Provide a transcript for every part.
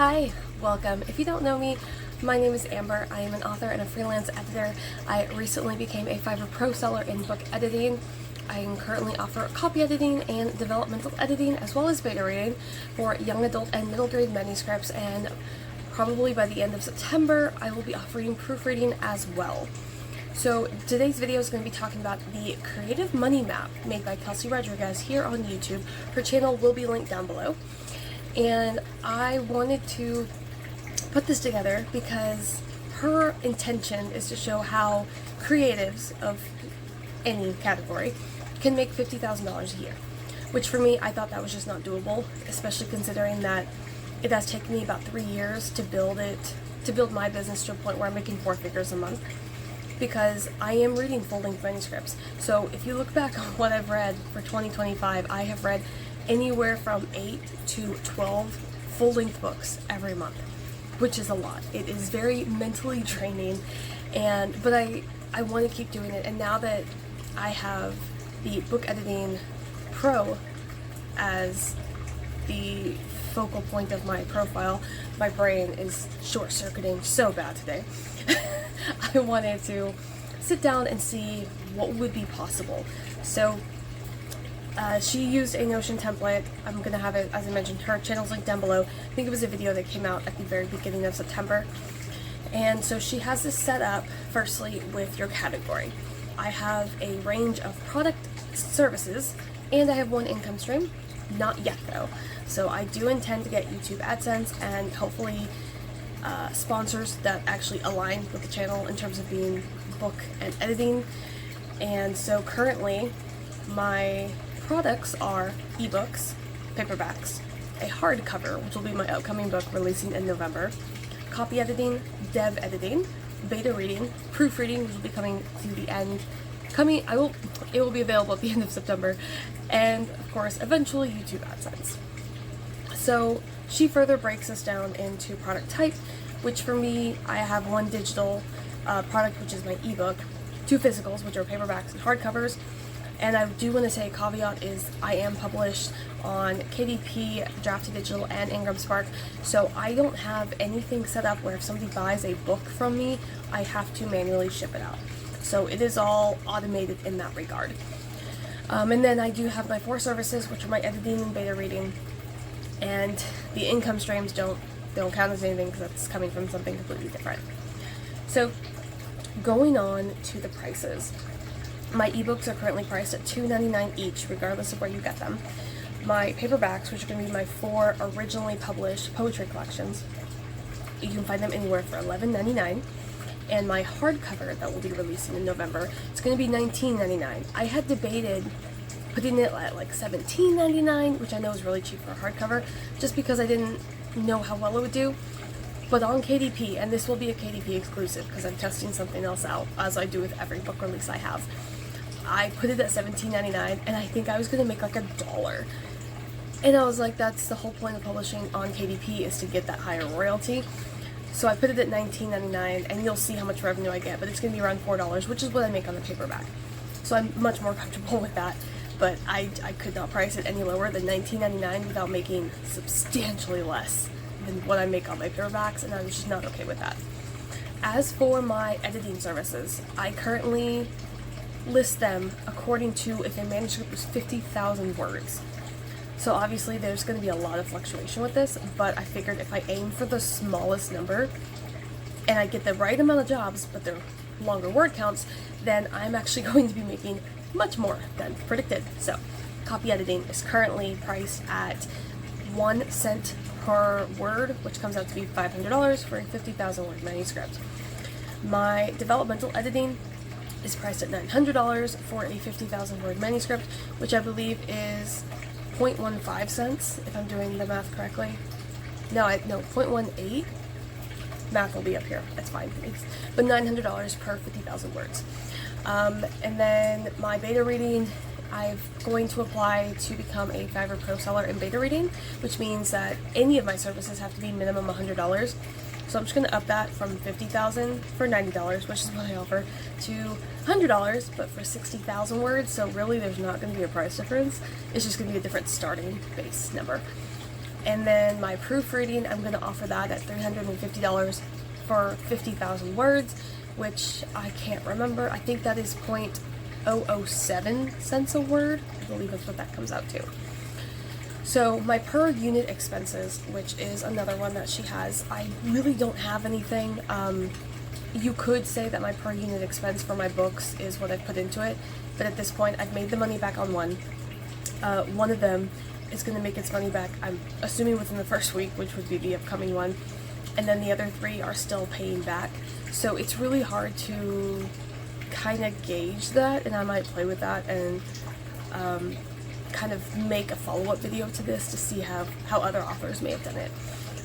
Hi, welcome. If you don't know me, my name is Amber. I am an author and a freelance editor. I recently became a Fiverr Pro seller in book editing. I currently offer copy editing and developmental editing as well as beta reading for young adult and middle grade manuscripts, and probably by the end of September I will be offering proofreading as well. So today's video is going to be talking about the creative money map made by Kelsey here on YouTube. Her channel will be linked down below. And I wanted to put this together because her intention is to show how creatives of any category can make $50,000 a year, which for me, I thought that was just not doable, especially considering that it has taken me about 3 years to build my business to a point where I'm making 4 figures a month, because I am reading full-length manuscripts. So if you look back on what I've read for 2025, I have read anywhere from 8 to 12 full-length books every month, which is a lot. It is very mentally draining, but I want to keep doing it. And now that I have the book editing pro as the focal point of my profile, my brain is short-circuiting so bad today. I wanted to sit down and see what would be possible. So she used a Notion template. I'm going to have it, as I mentioned, her channel's linked down below. I think it was a video that came out at the very beginning of September. And so she has this set up, firstly, with your category. I have a range of product services, and I have one income stream. Not yet, though. So I do intend to get YouTube AdSense and hopefully sponsors that actually align with the channel in terms of being book and editing. And so currently, my products are ebooks, paperbacks, a hardcover, which will be my upcoming book releasing in November, copy editing, dev editing, beta reading, proofreading, which will be coming to the end. It will be available at the end of September, and of course, eventually YouTube AdSense. So she further breaks this down into product type, which for me, I have one digital product, which is my ebook, 2 physicals, which are paperbacks and hardcovers. And I do want to say a caveat is I am published on KDP, Draft Digital, and Ingram Spark, so I don't have anything set up where if somebody buys a book from me, I have to manually ship it out. So it is all automated in that regard. And then I do have my 4 services, which are my editing and beta reading, and the income streams don't count as anything because that's coming from something completely different. So going on to the prices. My ebooks are currently priced at $2.99 each, regardless of where you get them. My paperbacks, which are going to be my 4 originally published poetry collections, you can find them anywhere for $11.99. And my hardcover that we'll be releasing in November, it's going to be $19.99. I had debated putting it at like $17.99, which I know is really cheap for a hardcover, just because I didn't know how well it would do. But on KDP, and this will be a KDP exclusive because I'm testing something else out, as I do with every book release I have, I put it at $17.99, and I think I was going to make like $1. And I was like, that's the whole point of publishing on KDP, is to get that higher royalty. So I put it at $19.99, and you'll see how much revenue I get, but it's going to be around $4, which is what I make on the paperback. So I'm much more comfortable with that, but I could not price it any lower than $19.99 without making substantially less than what I make on my paperbacks, and I was just not okay with that. As for my editing services, I currently list them according to if a manuscript was 50,000 words. So obviously there's going to be a lot of fluctuation with this, but I figured if I aim for the smallest number and I get the right amount of jobs, but they're longer word counts, then I'm actually going to be making much more than predicted. So copy editing is currently priced at 1 cent per word, which comes out to be $500 for a 50,000 word manuscript. My developmental editing is priced at $900 for a 50,000 word manuscript, which I believe is 0.15 cents, if I'm doing the math correctly. No, 0.18. Math will be up here. That's fine. But $900 per 50,000 words. And then my beta reading, I'm going to apply to become a Fiverr Pro seller in beta reading, which means that any of my services have to be minimum $100. So I'm just going to up that from $50,000 for $90, which is what I offer, to $100, but for 60,000 words. So really there's not going to be a price difference. It's just going to be a different starting base number. And then my proofreading, I'm going to offer that at $350 for 50,000 words, which I can't remember. I think that is 0.007 cents a word. I believe that's what that comes out to. So my per unit expenses, which is another one that she has, I really don't have anything. You could say that my per unit expense for my books is what I've put into it, but at this point I've made the money back on one. One of them is going to make its money back, I'm assuming within the first week, which would be the upcoming one, and then the other 3 are still paying back. So it's really hard to kind of gauge that, and I might play with that and kind of make a follow-up video to this to see how other authors may have done it.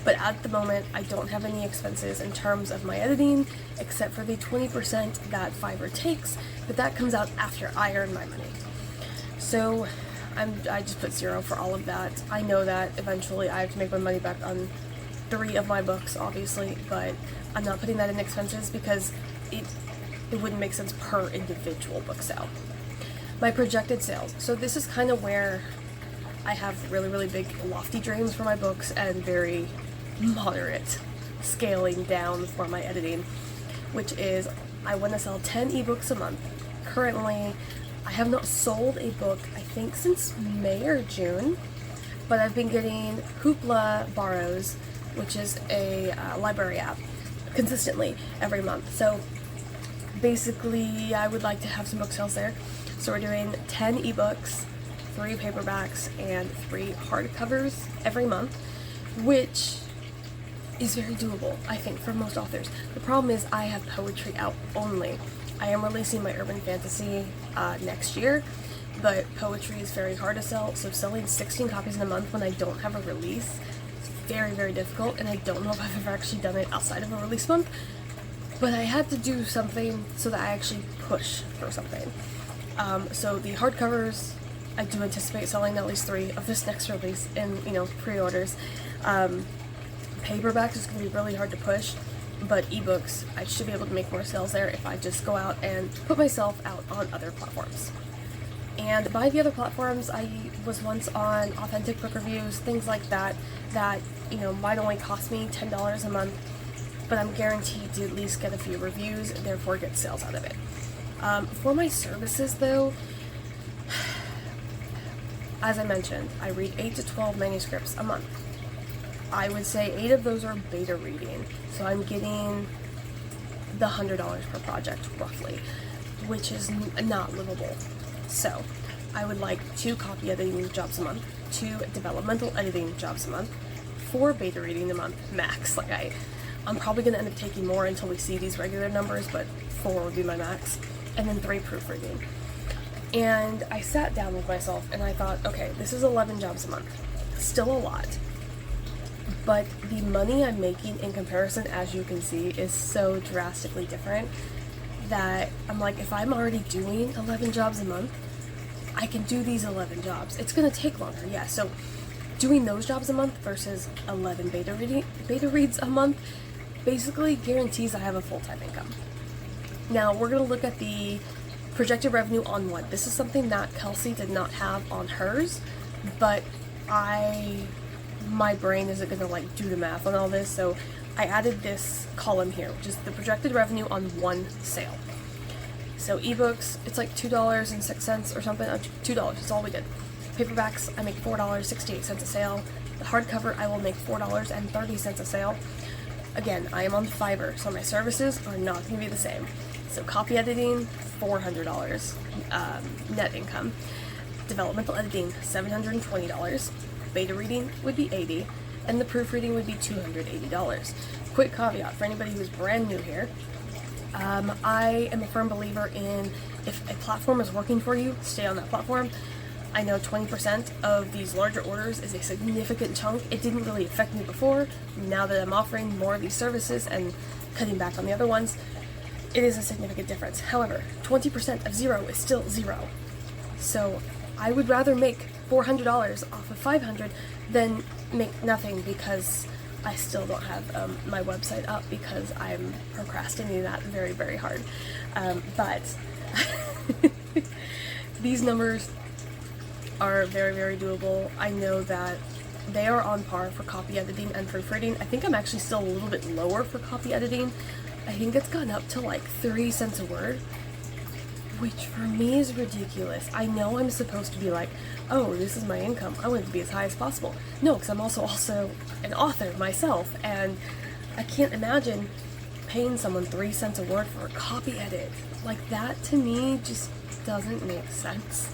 But at the moment, I don't have any expenses in terms of my editing, except for the 20% that Fiverr takes, but that comes out after I earn my money. So I just put 0 for all of that. I know that eventually I have to make my money back on 3 of my books, obviously, but I'm not putting that in expenses because it wouldn't make sense per individual book sale. My projected sales. So this is kind of where I have really, really big lofty dreams for my books and very moderate scaling down for my editing, which is I want to sell 10 ebooks a month. Currently, I have not sold a book, I think, since May or June, but I've been getting Hoopla Borrows, which is a library app, consistently every month. So basically, I would like to have some book sales there. So we're doing 10 ebooks, 3 paperbacks, and 3 hardcovers every month, which is very doable, I think, for most authors. The problem is I have poetry out only. I am releasing my urban fantasy next year, but poetry is very hard to sell, so selling 16 copies in a month when I don't have a release is very, very difficult, and I don't know if I've ever actually done it outside of a release month, but I had to do something so that I actually push for something. So the hardcovers, I do anticipate selling at least 3 of this next release in, pre-orders. Paperbacks is going to be really hard to push, but ebooks, I should be able to make more sales there if I just go out and put myself out on other platforms. And by the other platforms, I was once on Authentic Book Reviews, things like that, might only cost me $10 a month, but I'm guaranteed to at least get a few reviews and therefore get sales out of it. For my services, though, as I mentioned, I read 8 to 12 manuscripts a month. I would say 8 of those are beta reading, so I'm getting the $100 per project, roughly, which is not livable. So I would like 2 copy editing jobs a month, 2 developmental editing jobs a month, 4 beta reading a month, max. I'm probably going to end up taking more until we see these regular numbers, but 4 would be my max, and then 3 proofreading. And I sat down with myself and I thought, okay, this is 11 jobs a month. Still a lot. But the money I'm making in comparison, as you can see, is so drastically different that I'm like, if I'm already doing 11 jobs a month, I can do these 11 jobs. It's going to take longer, yeah. So doing those jobs a month versus 11 beta reads a month basically guarantees I have a full-time income. Now, we're going to look at the projected revenue on one. This is something that Kelsey did not have on hers, but my brain isn't going to do the math on all this, so I added this column here, which is the projected revenue on one sale. So ebooks, it's like $2.06 or something, $2, that's all we did. Paperbacks, I make $4.68 a sale. The hardcover, I will make $4.30 a sale. Again, I am on Fiverr, so my services are not going to be the same. So copy editing, $400 net income. Developmental editing, $720. Beta reading would be $80, and the proofreading would be $280. Quick caveat for anybody who's brand new here. I am a firm believer in if a platform is working for you, stay on that platform. I know 20% of these larger orders is a significant chunk. It didn't really affect me before. Now that I'm offering more of these services and cutting back on the other ones, it is a significant difference. However, 20% of 0 is still 0. So I would rather make $400 off of $500 than make nothing, because I still don't have my website up because I'm procrastinating that very, very hard. But these numbers are very, very doable. I know that they are on par for copy editing and proofreading. I think I'm actually still a little bit lower for copy editing. I think it's gone up to like 3 cents a word, which for me is ridiculous. I know I'm supposed to be like, oh, this is my income, I want it to be as high as possible. No, because I'm also an author myself, and I can't imagine paying someone 3 cents a word for a copy edit. Like, that to me just doesn't make sense.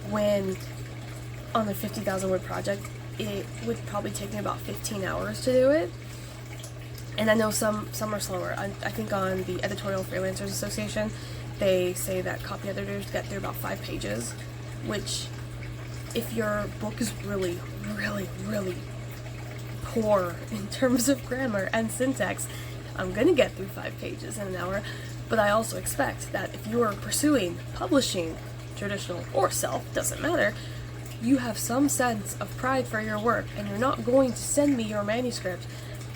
When on a 50,000 word project, it would probably take me about 15 hours to do it. And I know some are slower. I think on the Editorial Freelancers Association, they say that copy editors get through about 5 pages, which, if your book is really, really, really poor in terms of grammar and syntax, I'm gonna get through 5 pages in an hour. But I also expect that if you are pursuing publishing, traditional or self, doesn't matter, you have some sense of pride for your work, and you're not going to send me your manuscript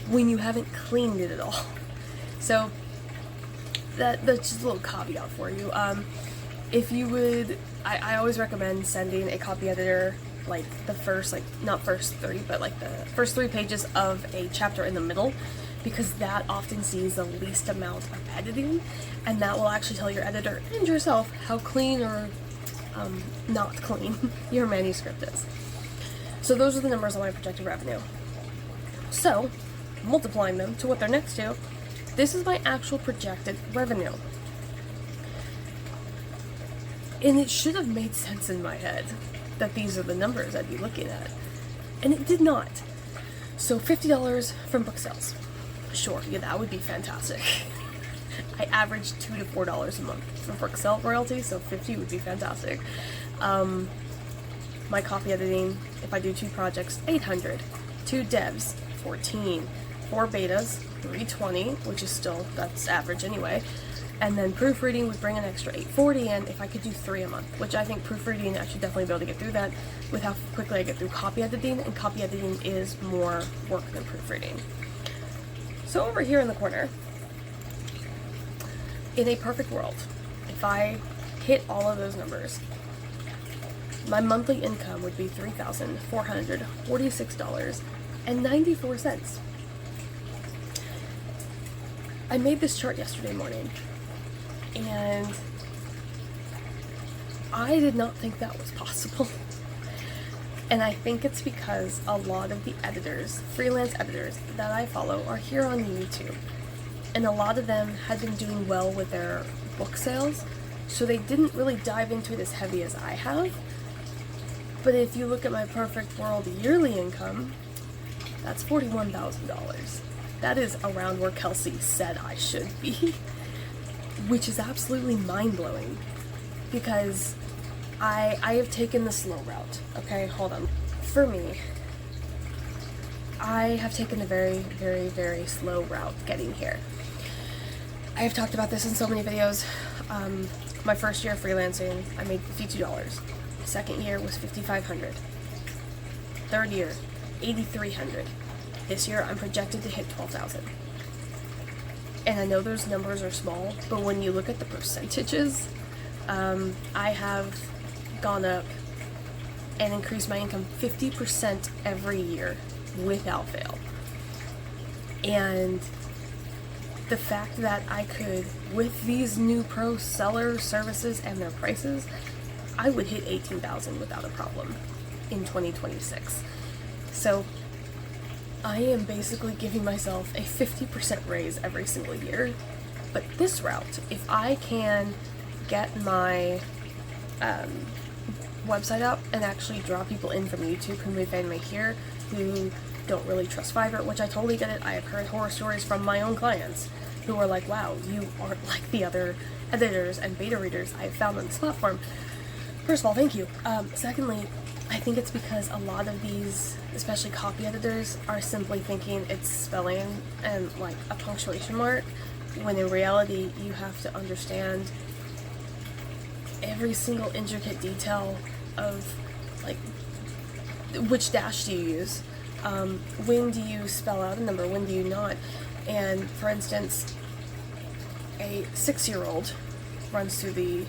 when you haven't cleaned it at all. So that's just a little caveat for you. If you would, I always recommend sending a copy editor like the first, like not first 3, but like the first 3 pages of a chapter in the middle, because that often sees the least amount of editing, and that will actually tell your editor and yourself how clean or not clean your manuscript is. So those are the numbers on my projected revenue. So, multiplying them to what they're next to, this is my actual projected revenue. And it should have made sense in my head that these are the numbers I'd be looking at. And it did not. So $50 from book sales. Sure, yeah, that would be fantastic. I average $2 to $4 a month for book sale royalties, so 50 would be fantastic. My copy editing, if I do 2 projects, 800. 2 devs, 14. 4 betas, 320, which is still, that's average anyway. And then proofreading would bring an extra 840 in if I could do 3 a month, which I think proofreading, I should definitely be able to get through that with how quickly I get through copy editing, and copy editing is more work than proofreading. So over here in the corner, in a perfect world, if I hit all of those numbers, my monthly income would be $3,446.94. I made this chart yesterday morning, and I did not think that was possible. And I think it's because a lot of the editors, freelance editors that I follow, are here on YouTube. And a lot of them had been doing well with their book sales, so they didn't really dive into it as heavy as I have. But if you look at my perfect world yearly income, that's $41,000. That is around where Kelsey said I should be, which is absolutely mind-blowing, because I have taken the slow route. Okay, hold on. For me, I have taken a very, very, very slow route getting here. I have talked about this in so many videos. My first year of freelancing, I made $52. Second year was $5,500. Third year, $8,300. This year, I'm projected to hit $12,000. And I know those numbers are small, but when you look at the percentages, I have gone up and increased my income 50% every year without fail. And the fact that I could, with these new pro seller services and their prices, I would hit $18,000 without a problem in 2026. So I am basically giving myself a 50% raise every single year. But this route, if I can get my website up and actually draw people in from YouTube who may find me here, who don't really trust Fiverr, which I totally get it. I have heard horror stories from my own clients who are like, wow, you aren't like the other editors and beta readers I've found on this platform. First of all, thank you. Secondly, I think it's because a lot of these, especially copy editors, are simply thinking it's spelling and like a punctuation mark, when in reality you have to understand every single intricate detail of like which dash do you use, when do you spell out a number, when do you not. And for instance, a 6-year-old runs through the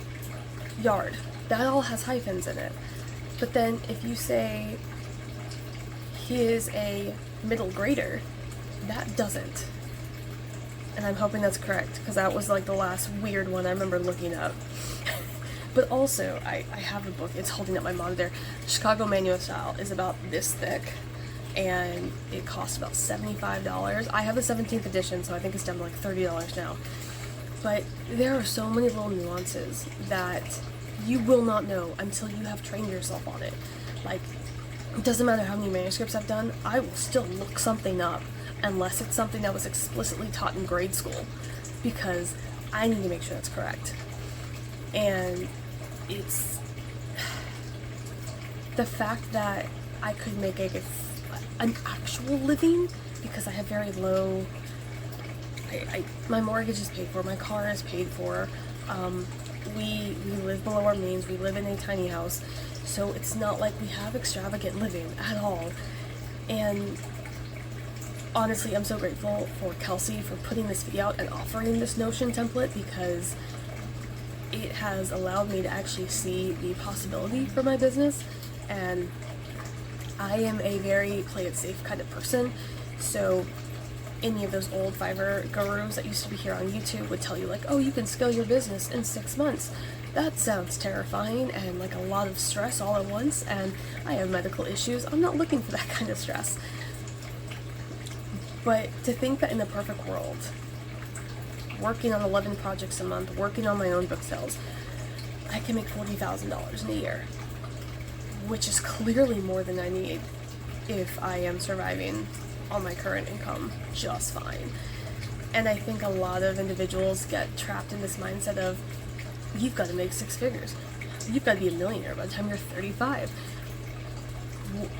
yard. That all has hyphens in it. But then if you say he is a middle grader. That doesn't. And I'm hoping that's correct, because that was like the last weird one I remember looking up. But also, I have a book, it's holding up my monitor. Chicago Manual Style is about this thick, and it costs about $75. I have the 17th edition, so I think it's down to like $30 now. But there are so many little nuances that you will not know until you have trained yourself on it. Like, it doesn't matter how many manuscripts I've done, I will still look something up unless it's something that was explicitly taught in grade school, because I need to make sure that's correct. And it's the fact that I could make an actual living, because I have very low, my mortgage is paid for, my car is paid for, we live below our means, we live in a tiny house, so it's not like we have extravagant living at all. And honestly, I'm so grateful for Kelsey for putting this video out and offering this Notion template, because it has allowed me to actually see the possibility for my business. And I am a very play it safe kind of person, so any of those old Fiverr gurus that used to be here on YouTube would tell you like, oh, you can scale your business in 6 months. That sounds terrifying and like a lot of stress all at once, and I have medical issues. I'm not looking for that kind of stress. But to think that in the perfect world, working on 11 projects a month, working on my own book sales, I can make $40,000 in a year, which is clearly more than I need if I am surviving on my current income just fine. And I think a lot of individuals get trapped in this mindset of, you've got to make 6 figures. You've got to be a millionaire by the time you're 35.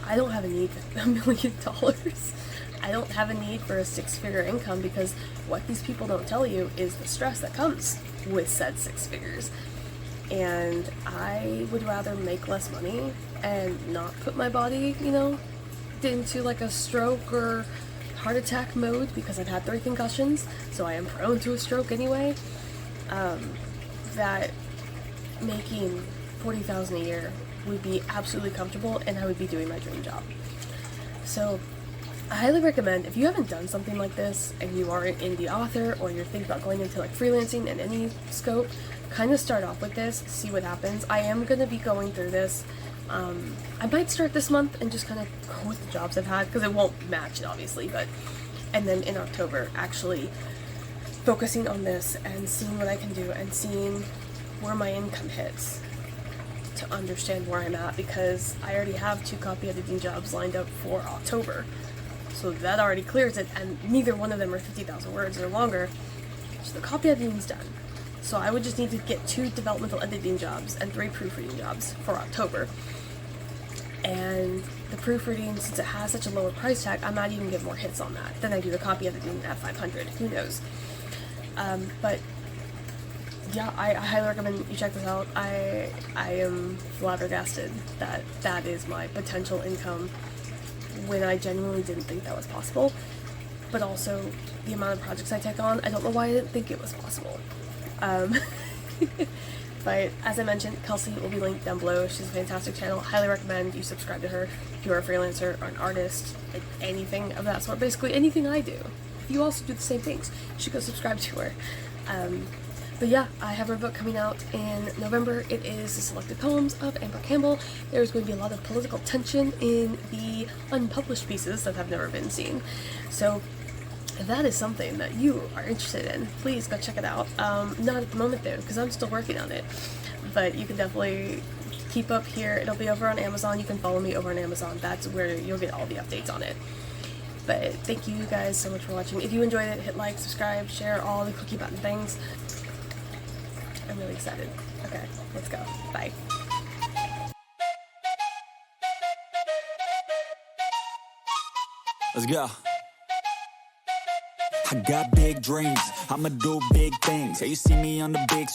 I don't have a need for $1 million. I don't have a need for a 6-figure income, because what these people don't tell you is the stress that comes with said 6 figures. And I would rather make less money and not put my body, into like a stroke or heart attack mode, because I've had 3 concussions, so I am prone to a stroke anyway. That making $40,000 a year would be absolutely comfortable, and I would be doing my dream job. So I highly recommend, if you haven't done something like this and you are an indie author, or you're thinking about going into like freelancing in any scope, kind of start off with this, see what happens. I am going to be going through this. I might start this month and just kind of go with the jobs I've had, because it won't match it obviously, and then in October actually focusing on this and seeing what I can do and seeing where my income hits to understand where I'm at, because I already have 2 copy editing jobs lined up for October. So that already clears it, and neither one of them are 50,000 words or longer, so the copy editing's done. So I would just need to get 2 developmental editing jobs and 3 proofreading jobs for October. And the proofreading, since it has such a lower price tag, I might even get more hits on that than I do the copy editing at $500, who knows. But yeah, I highly recommend you check this out. I am flabbergasted that that is my potential income, when I genuinely didn't think that was possible. But also, the amount of projects I take on, I don't know why I didn't think it was possible. But as I mentioned, Kelsey will be linked down below. She's a fantastic channel. Highly recommend you subscribe to her if you're a freelancer or an artist, anything of that sort. Basically anything I do. If you also do the same things, you should go subscribe to her. But yeah, I have her book coming out in November. It is The Selected Poems of Amber Campbell. There's going to be a lot of political tension in the unpublished pieces that have never been seen. So if that is something that you are interested in, please go check it out. Not at the moment though, because I'm still working on it. But you can definitely keep up here. It'll be over on Amazon. You can follow me over on Amazon. That's where you'll get all the updates on it. But thank you guys so much for watching. If you enjoyed it, hit like, subscribe, share, all the clicky button things. I'm really excited. Okay, let's go. Bye. Let's go. I got big dreams, I'ma do big things. Yeah, you see me on the big screen.